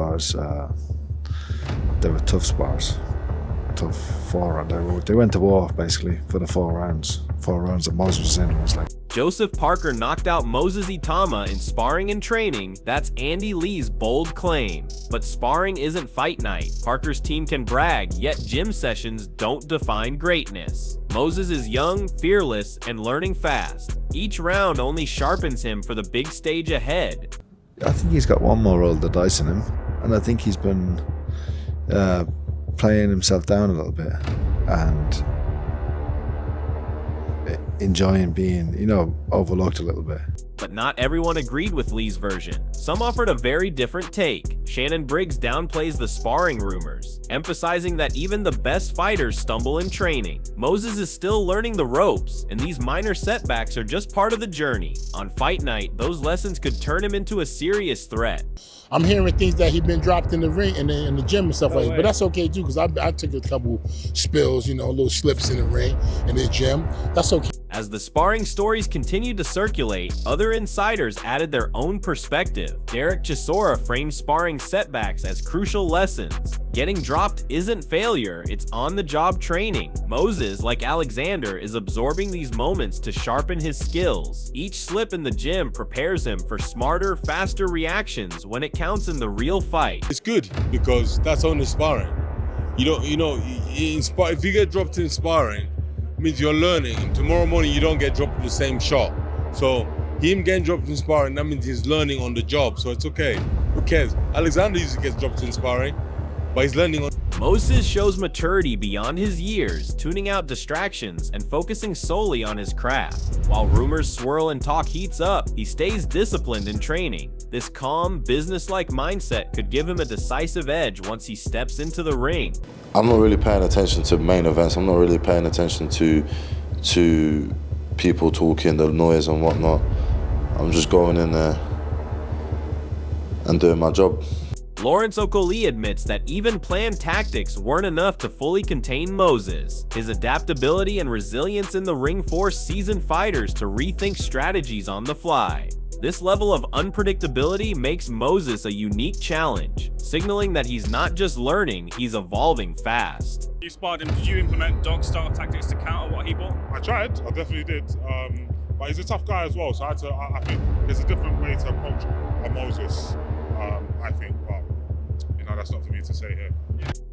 spars. They were tough spars, tough 4 rounds. They went to war basically for the 4 rounds. 4 rounds that Moses was in. It was like. Joseph Parker knocked out Moses Itauma in sparring and training. That's Andy Lee's bold claim. But sparring isn't fight night. Parker's team can brag, yet gym sessions don't define greatness. Moses is young, fearless, and learning fast. Each round only sharpens him for the big stage ahead. I think he's got one more roll of the dice in him, and I think he's been playing himself down a little bit and enjoying being, overlooked a little bit. But not everyone agreed with Lee's version. Some offered a very different take. Shannon Briggs downplays the sparring rumors, emphasizing that even the best fighters stumble in training. Moses is still learning the ropes, and these minor setbacks are just part of the journey. On fight night, those lessons could turn him into a serious threat. I'm hearing things that he's been dropped in the ring, in the gym and stuff like that. But that's okay too, because I took a couple spills, little slips in the ring, in the gym. That's okay. As the sparring stories continued to circulate, other insiders added their own perspective. Derek Chisora framed sparring setbacks as crucial lessons. Getting dropped isn't failure, it's on-the-job training. Moses, like Alexander, is absorbing these moments to sharpen his skills. Each slip in the gym prepares him for smarter, faster reactions when it counts in the real fight. It's good because that's only sparring. If you get dropped in sparring, it means you're learning, and tomorrow morning you don't get dropped in the same shot. So him getting dropped in sparring, that means he's learning on the job, so it's okay. Who cares? Alexander usually gets dropped in sparring, but he's learning on. Moses shows maturity beyond his years, tuning out distractions and focusing solely on his craft. While rumors swirl and talk heats up, he stays disciplined in training. This calm, business-like mindset could give him a decisive edge once he steps into the ring. I'm not really paying attention to main events. I'm not really paying attention to people talking, the noise and whatnot. I'm just going in there and doing my job. Lawrence Okoli admits that even planned tactics weren't enough to fully contain Moses. His adaptability and resilience in the ring forced seasoned fighters to rethink strategies on the fly. This level of unpredictability makes Moses a unique challenge, signaling that he's not just learning, he's evolving fast. You sparred him, did you implement dog-style tactics to counter what he brought? I tried, I definitely did. But he's a tough guy as well, so I think there's a different way to approach a Moses, I think, but that's not for me to say here.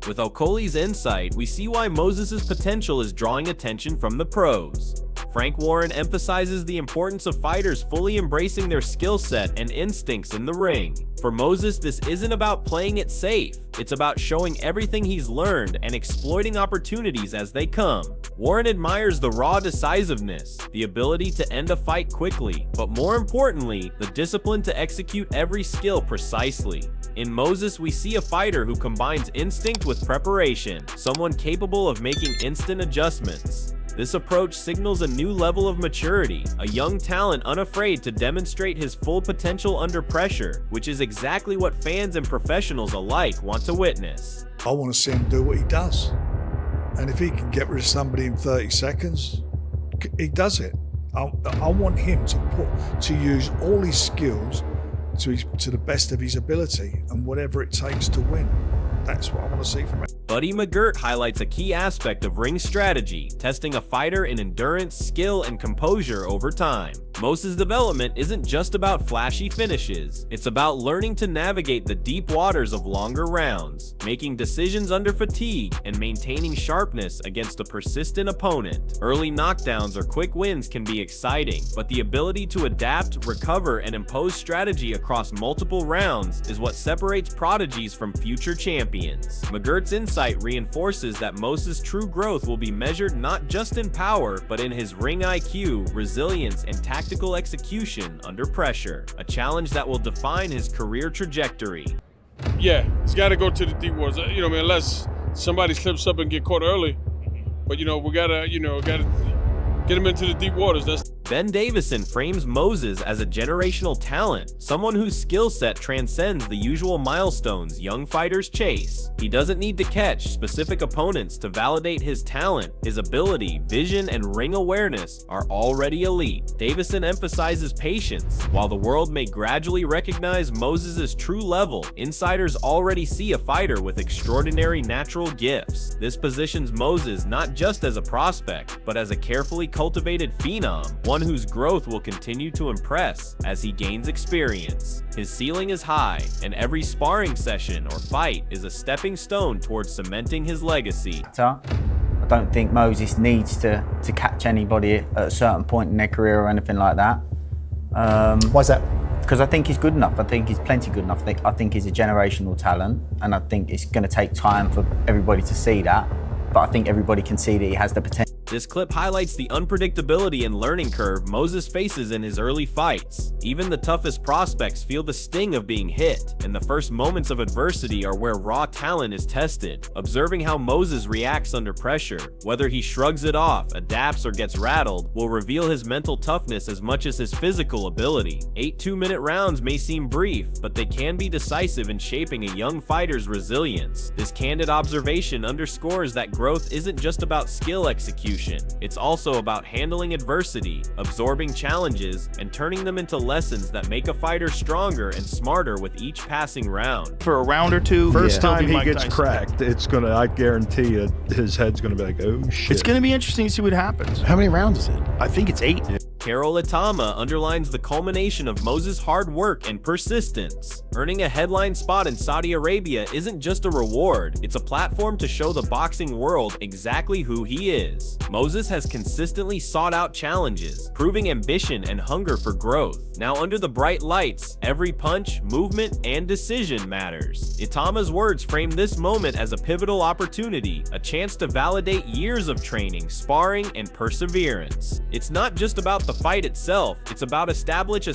With Okoli's insight, we see why Moses' potential is drawing attention from the pros. Frank Warren emphasizes the importance of fighters fully embracing their skill set and instincts in the ring. For Moses, this isn't about playing it safe. It's about showing everything he's learned and exploiting opportunities as they come. Warren admires the raw decisiveness, the ability to end a fight quickly, but more importantly, the discipline to execute every skill precisely. In Moses, we see a fighter who combines instinct with preparation, someone capable of making instant adjustments. This approach signals a new level of maturity, a young talent unafraid to demonstrate his full potential under pressure, which is exactly what fans and professionals alike want to witness. I want to see him do what he does. And if he can get rid of somebody in 30 seconds, he does it. I want him to use all his skills to the best of his ability and whatever it takes to win. That's what I want to see from him. Buddy McGirt highlights a key aspect of ring strategy, testing a fighter in endurance, skill, and composure over time. Moses' development isn't just about flashy finishes. It's about learning to navigate the deep waters of longer rounds, making decisions under fatigue, and maintaining sharpness against a persistent opponent. Early knockdowns or quick wins can be exciting, but the ability to adapt, recover, and impose strategy across multiple rounds is what separates prodigies from future champions. McGirt's insight reinforces that Moses' true growth will be measured not just in power, but in his ring IQ, resilience, and tactical execution under pressure, a challenge that will define his career trajectory. Yeah, he's got to go to the deep waters. Unless somebody slips up and get caught early. But we gotta get him into the deep waters. Ben Davison frames Moses as a generational talent, someone whose skill set transcends the usual milestones young fighters chase. He doesn't need to catch specific opponents to validate his talent. His ability, vision, and ring awareness are already elite. Davison emphasizes patience. While the world may gradually recognize Moses' true level, insiders already see a fighter with extraordinary natural gifts. This positions Moses not just as a prospect, but as a carefully cultivated phenom, one whose growth will continue to impress as he gains experience. His ceiling is high, and every sparring session or fight is a stepping stone towards cementing his legacy. I don't think Moses needs to catch anybody at a certain point in their career or anything like that. Why's that? Because I think he's good enough. I think he's plenty good enough. I think he's a generational talent, and I think it's going to take time for everybody to see that. But I think everybody can see that he has the potential. This clip highlights the unpredictability and learning curve Moses faces in his early fights. Even the toughest prospects feel the sting of being hit, and the first moments of adversity are where raw talent is tested. Observing how Moses reacts under pressure, whether he shrugs it off, adapts, or gets rattled, will reveal his mental toughness as much as his physical ability. 8 2-minute rounds may seem brief, but they can be decisive in shaping a young fighter's resilience. This candid observation underscores that growth isn't just about skill execution. It's also about handling adversity, absorbing challenges, and turning them into lessons that make a fighter stronger and smarter with each passing round. For a round or two, first time he Mike gets Tyson. cracked, it's gonna, I guarantee you, his head's gonna be like, oh shit. It's gonna be interesting to see what happens. How many rounds is it? I think it's 8. Moses Itauma underlines the culmination of Moses' hard work and persistence. Earning a headline spot in Saudi Arabia isn't just a reward, it's a platform to show the boxing world exactly who he is. Moses has consistently sought out challenges, proving ambition and hunger for growth. Now under the bright lights, every punch, movement, and decision matters. Itauma's words frame this moment as a pivotal opportunity, a chance to validate years of training, sparring, and perseverance. It's not just about the fight itself, it's about establish,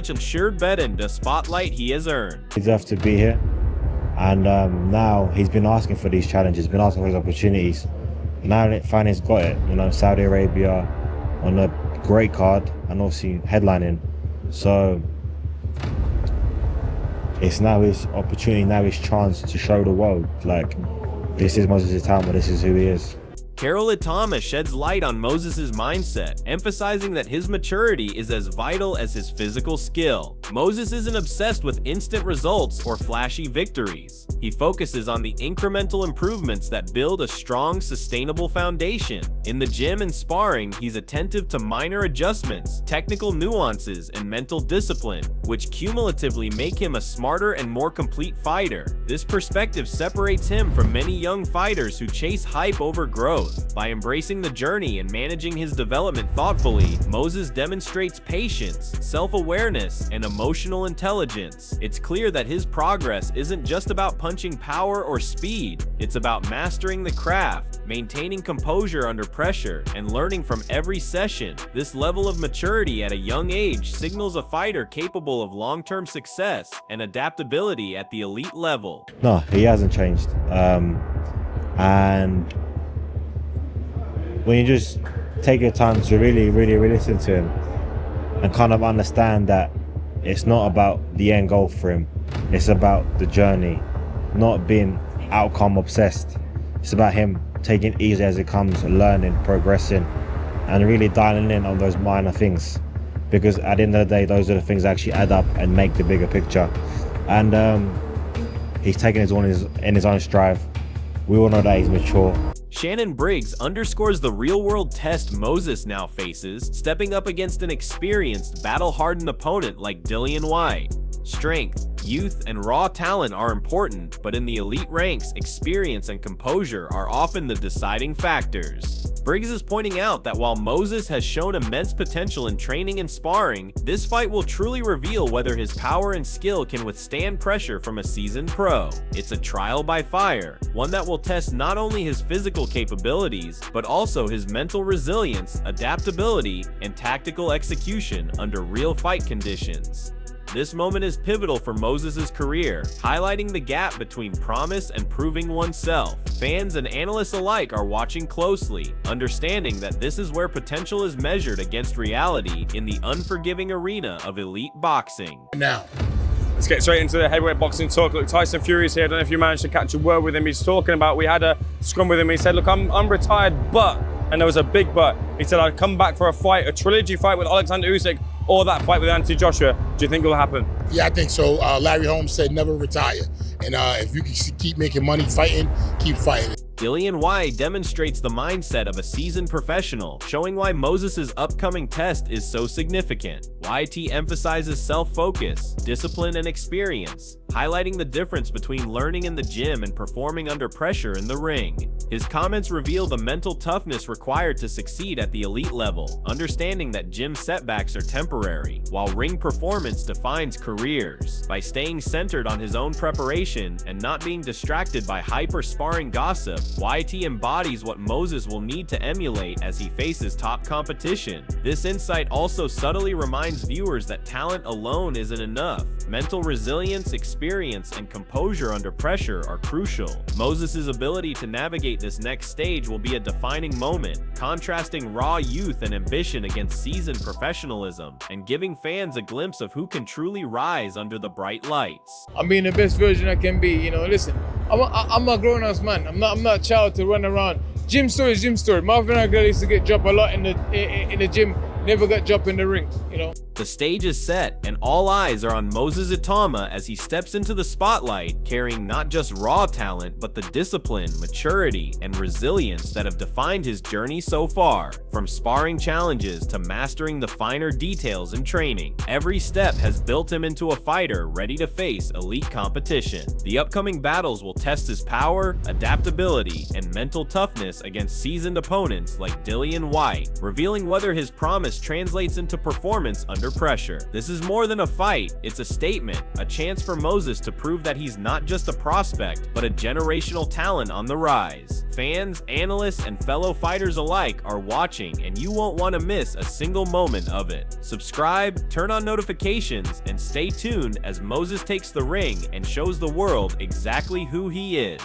ensured bet in the spotlight he has earned. He deserves to be here, and now he's been asking for these challenges, been asking for these opportunities. Now that finally he's got it, you know, Saudi Arabia on a great card and obviously headlining. So it's now his opportunity, now his chance to show the world, like, this is Moses Itauma, this is who he is. Itauma sheds light on Moses' mindset, emphasizing that his maturity is as vital as his physical skill. Moses isn't obsessed with instant results or flashy victories. He focuses on the incremental improvements that build a strong, sustainable foundation. In the gym and sparring, he's attentive to minor adjustments, technical nuances, and mental discipline, which cumulatively make him a smarter and more complete fighter. This perspective separates him from many young fighters who chase hype over growth. By embracing the journey and managing his development thoughtfully, Moses demonstrates patience, self-awareness, and emotional intelligence. It's clear that his progress isn't just about punching power or speed, it's about mastering the craft, maintaining composure under pressure, and learning from every session. This level of maturity at a young age signals a fighter capable of long-term success and adaptability at the elite level. No, he hasn't changed. And when you just take your time to really listen to him and kind of understand that it's not about the end goal for him, it's about the journey, not being outcome obsessed. It's about him taking it easy as it comes, learning, progressing, and really dialing in on those minor things, because at the end of the day, those are the things that actually add up and make the bigger picture. And he's taking it in his own stride. We all know that he's mature. Shannon Briggs underscores the real-world test Moses now faces, stepping up against an experienced, battle-hardened opponent like Dillian Whyte. Strength, youth, and raw talent are important, but in the elite ranks, experience and composure are often the deciding factors. Briggs is pointing out that while Moses has shown immense potential in training and sparring, this fight will truly reveal whether his power and skill can withstand pressure from a seasoned pro. It's a trial by fire, one that will test not only his physical capabilities, but also his mental resilience, adaptability, and tactical execution under real fight conditions. This moment is pivotal for Moses' career, highlighting the gap between promise and proving oneself. Fans and analysts alike are watching closely, understanding that this is where potential is measured against reality in the unforgiving arena of elite boxing. Now, let's get straight into the heavyweight boxing talk. Look, Tyson Fury's here. I don't know if you managed to catch a word with him. He's talking about, we had a scrum with him. He said, look, I'm retired, but, and there was a big but. He said, I'd come back for a fight, a trilogy fight with Alexander Usyk, or that fight with Anthony Joshua. Do you think it'll happen? Yeah, I think so. Larry Holmes said never retire. And if you can keep making money fighting, keep fighting. Dillian Whyte demonstrates the mindset of a seasoned professional, showing why Moses' upcoming test is so significant. YT emphasizes self-focus, discipline, and experience, highlighting the difference between learning in the gym and performing under pressure in the ring. His comments reveal the mental toughness required to succeed at the elite level, understanding that gym setbacks are temporary, while ring performance defines careers. By staying centered on his own preparation and not being distracted by hype or sparring gossip, YT embodies what Moses will need to emulate as he faces top competition. This insight also subtly reminds viewers that talent alone isn't enough. Mental resilience, experience, and composure under pressure are crucial. Moses' ability to navigate this next stage will be a defining moment, contrasting raw youth and ambition against seasoned professionalism, and giving fans a glimpse of who can truly rise under the bright lights. I'm being the best version I can be, you know. Listen, I'm a grown-ass man. I'm not a child to run around. Gym story is gym story. Marvin Hagler used to get dropped a lot in the gym, never got dropped in the ring, you know. The stage is set, and all eyes are on Moses Itauma as he steps into the spotlight, carrying not just raw talent, but the discipline, maturity, and resilience that have defined his journey so far. From sparring challenges to mastering the finer details in training, every step has built him into a fighter ready to face elite competition. The upcoming battles will test his power, adaptability, and mental toughness against seasoned opponents like Dillian Whyte, revealing whether his promise translates into performance under pressure. This is more than a fight, it's a statement, a chance for Moses to prove that he's not just a prospect, but a generational talent on the rise. Fans, analysts, and fellow fighters alike are watching, and you won't want to miss a single moment of it. Subscribe, turn on notifications, and stay tuned as Moses takes the ring and shows the world exactly who he is.